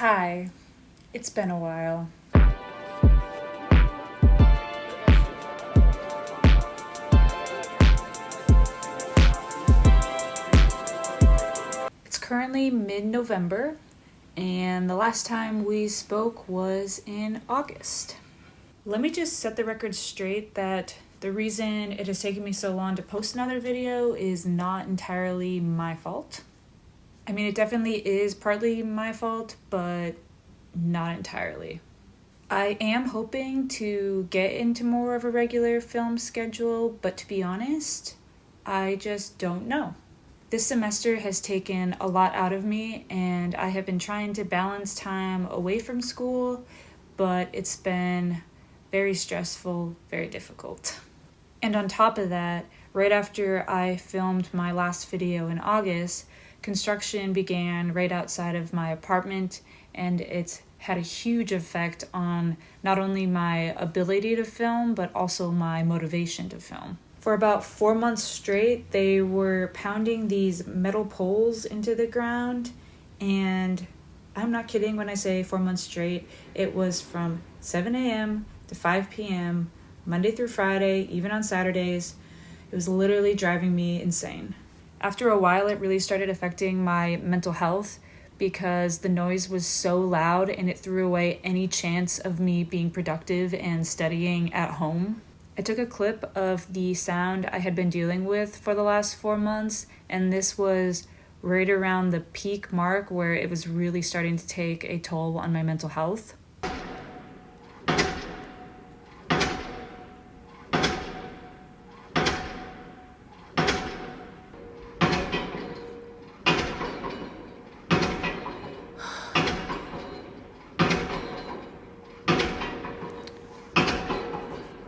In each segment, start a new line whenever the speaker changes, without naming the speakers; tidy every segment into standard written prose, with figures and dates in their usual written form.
Hi, it's been a while. It's currently mid-November, and the last time we spoke was in August. Let me just set the record straight that the reason it has taken me so long to post another video is not entirely my fault. I mean, it definitely is partly my fault, but not entirely. I am hoping to get into more of a regular film schedule, but to be honest, I just don't know. This semester has taken a lot out of me, and I have been trying to balance time away from school, but it's been very stressful, very difficult. And on top of that, right after I filmed my last video in August, construction began right outside of my apartment, and it's had a huge effect on not only my ability to film, but also my motivation to film. For about 4 months straight, they were pounding these metal poles into the ground, and I'm not kidding when I say 4 months straight. It was from 7 a.m. to 5 p.m., Monday through Friday, even on Saturdays. It was literally driving me insane. After a while, it really started affecting my mental health because the noise was so loud and it threw away any chance of me being productive and studying at home. I took a clip of the sound I had been dealing with for the last 4 months, and this was right around the peak mark where it was really starting to take a toll on my mental health.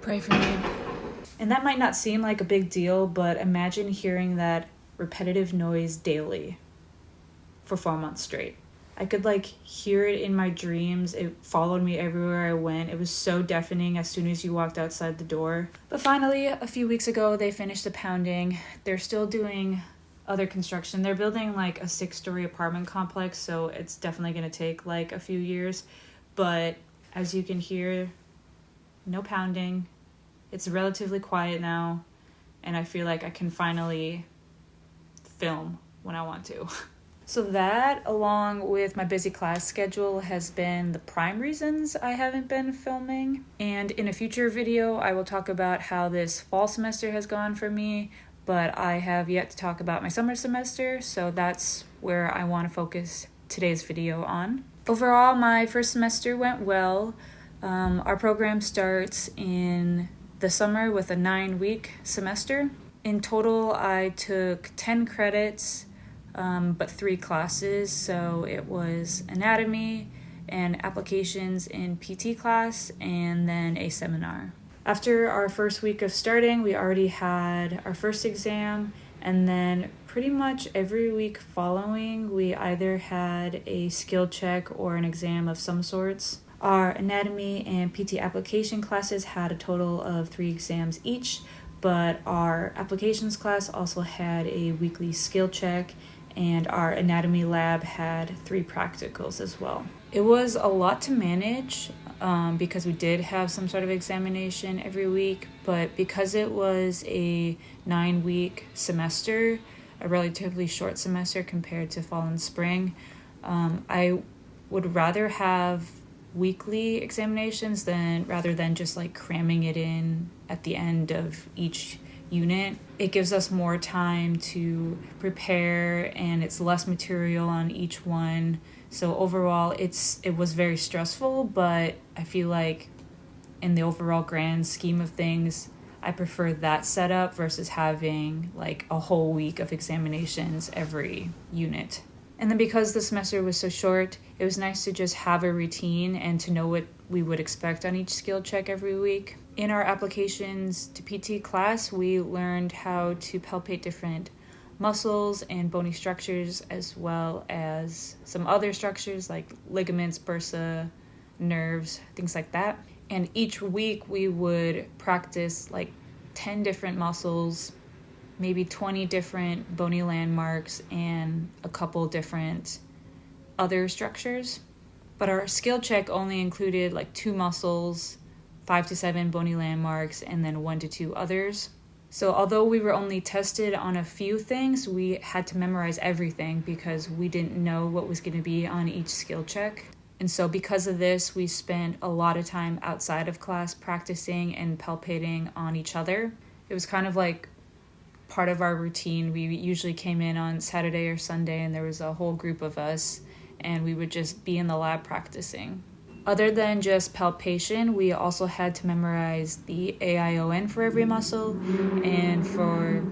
Pray for me. And that might not seem like a big deal, but imagine hearing that repetitive noise daily for 4 months straight. I could hear it in my dreams. It followed me everywhere I went. It was so deafening as soon as you walked outside the door. But finally, a few weeks ago, they finished the pounding. They're still doing other construction. They're building a 6-story apartment complex, so it's definitely going to take a few years. But as you can hear, no pounding. It's relatively quiet now, and I feel like I can finally film when I want to. So that, along with my busy class schedule, has been the prime reasons I haven't been filming. And in a future video, I will talk about how this fall semester has gone for me, but I have yet to talk about my summer semester, so that's where I want to focus today's video on. Overall, my first semester went well. Our program starts in the summer with a 9-week semester. In total, I took 10 credits, but 3 classes. So it was anatomy and applications in PT class, and then a seminar. After our first week of starting, we already had our first exam, and then pretty much every week following, we either had a skill check or an exam of some sorts. Our anatomy and PT application classes had a total of 3 exams each, but our applications class also had a weekly skill check, and our anatomy lab had 3 practicals as well. It was a lot to manage because we did have some sort of examination every week, but because it was a 9-week semester, a relatively short semester compared to fall and spring, I would rather have weekly examinations rather than just cramming it in at the end of each unit. It gives us more time to prepare, and it's less material on each one. So overall, it was very stressful, but I feel like in the overall grand scheme of things, I prefer that setup versus having a whole week of examinations every unit. And then because the semester was so short, it was nice to just have a routine and to know what we would expect on each skill check every week. In our applications to PT class, we learned how to palpate different muscles and bony structures, as well as some other structures like ligaments, bursa, nerves, things like that. And each week we would practice 10 different muscles, maybe 20 different bony landmarks, and a couple different other structures. But our skill check only included like 2 muscles, 5 to 7 bony landmarks, and then 1 to 2 others. So although we were only tested on a few things, we had to memorize everything because we didn't know what was going to be on each skill check. And so because of this, we spent a lot of time outside of class practicing and palpating on each other. It was kind of like part of our routine. We usually came in on Saturday or Sunday and there was a whole group of us and we would just be in the lab practicing. Other than just palpation, we also had to memorize the AION for every muscle, and for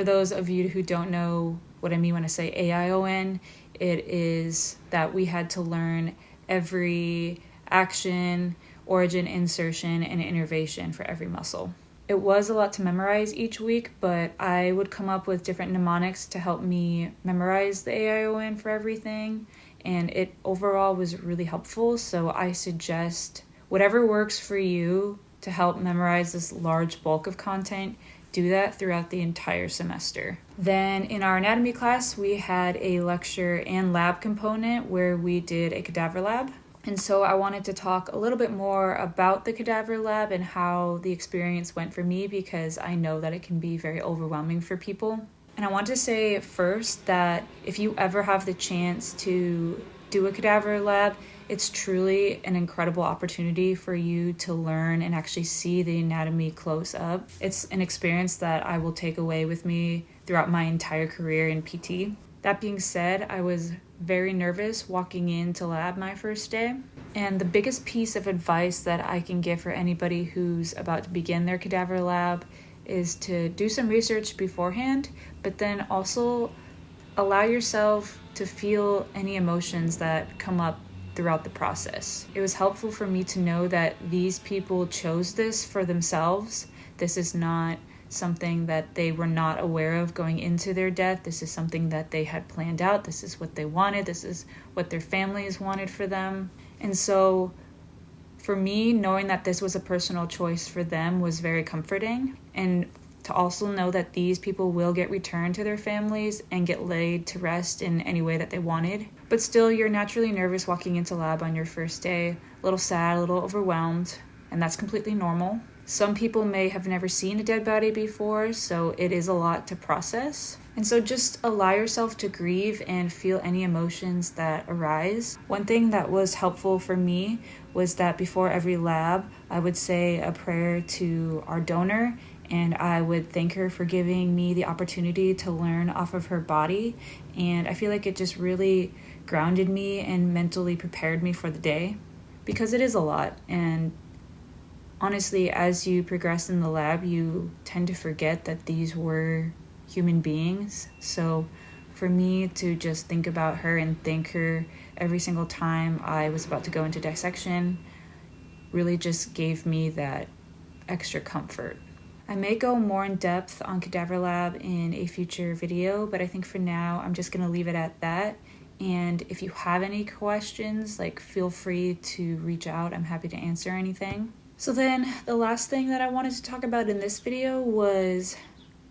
those of you who don't know what I mean when I say AION, it is that we had to learn every action, origin, insertion, and innervation for every muscle. It was a lot to memorize each week, but I would come up with different mnemonics to help me memorize the AION for everything, and it overall was really helpful. So I suggest whatever works for you to help memorize this large bulk of content, do that throughout the entire semester. Then in our anatomy class, we had a lecture and lab component where we did a cadaver lab. And so I wanted to talk a little bit more about the cadaver lab and how the experience went for me, because I know that it can be very overwhelming for people. And I want to say first that if you ever have the chance to do a cadaver lab, it's truly an incredible opportunity for you to learn and actually see the anatomy close up. It's an experience that I will take away with me throughout my entire career in PT. That being said, I was very nervous walking into lab my first day. And the biggest piece of advice that I can give for anybody who's about to begin their cadaver lab is to do some research beforehand, but then also allow yourself to feel any emotions that come up throughout the process. It was helpful for me to know that these people chose this for themselves. This is not something that they were not aware of going into their death. This is something that they had planned out. This is what they wanted. This is what their families wanted for them. And so for me, knowing that this was a personal choice for them was very comforting. And to also know that these people will get returned to their families and get laid to rest in any way that they wanted. But still, you're naturally nervous walking into lab on your first day, a little sad, a little overwhelmed, and that's completely normal. Some people may have never seen a dead body before, so it is a lot to process. And so just allow yourself to grieve and feel any emotions that arise. One thing that was helpful for me was that before every lab, I would say a prayer to our donor, and I would thank her for giving me the opportunity to learn off of her body. And I feel like it just really grounded me and mentally prepared me for the day, because it is a lot. And honestly, as you progress in the lab, you tend to forget that these were human beings. So for me to just think about her and thank her every single time I was about to go into dissection really just gave me that extra comfort. I may go more in depth on cadaver lab in a future video, but I think for now I'm just going to leave it at that. And if you have any questions, feel free to reach out. I'm happy to answer anything. So then the last thing that I wanted to talk about in this video was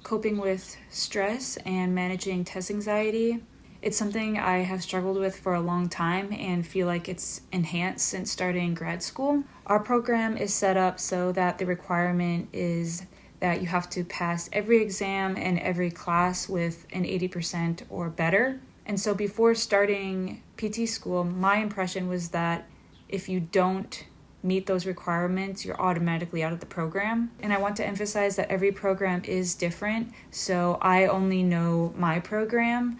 coping with stress and managing test anxiety. It's something I have struggled with for a long time and feel like it's enhanced since starting grad school. Our program is set up so that the requirement is that you have to pass every exam and every class with an 80% or better. And so before starting PT school, my impression was that if you don't meet those requirements, you're automatically out of the program. And I want to emphasize that every program is different. So I only know my program,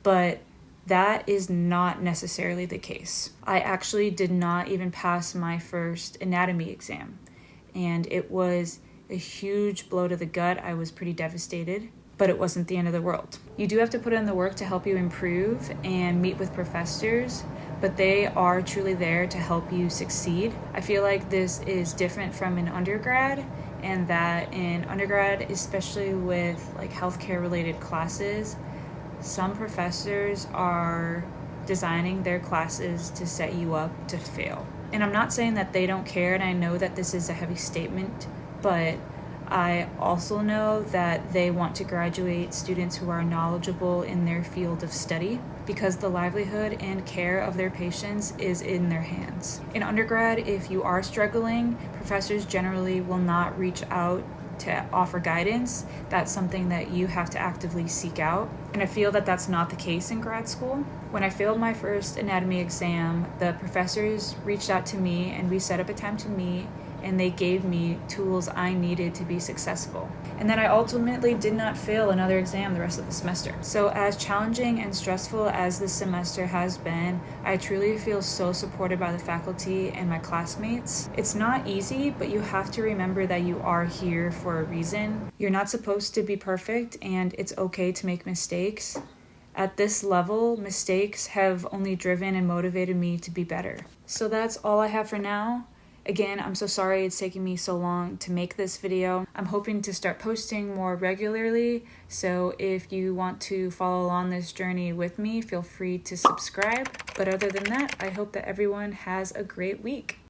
but that is not necessarily the case. I actually did not even pass my first anatomy exam, and it was a huge blow to the gut. I was pretty devastated, but it wasn't the end of the world. You do have to put in the work to help you improve and meet with professors, but they are truly there to help you succeed. I feel like this is different from an undergrad, and that in undergrad, especially with healthcare related classes, some professors are designing their classes to set you up to fail. And I'm not saying that they don't care, and I know that this is a heavy statement, but I also know that they want to graduate students who are knowledgeable in their field of study because the livelihood and care of their patients is in their hands. In undergrad, if you are struggling, professors generally will not reach out to offer guidance. That's something that you have to actively seek out. And I feel that that's not the case in grad school. When I failed my first anatomy exam, the professors reached out to me and we set up a time to meet, and they gave me tools I needed to be successful. And then I ultimately did not fail another exam the rest of the semester. So as challenging and stressful as this semester has been, I truly feel so supported by the faculty and my classmates. It's not easy, but you have to remember that you are here for a reason. You're not supposed to be perfect, and it's okay to make mistakes. At this level, mistakes have only driven and motivated me to be better. So that's all I have for now. Again, I'm so sorry it's taking me so long to make this video. I'm hoping to start posting more regularly, so if you want to follow along this journey with me, feel free to subscribe. But other than that, I hope that everyone has a great week.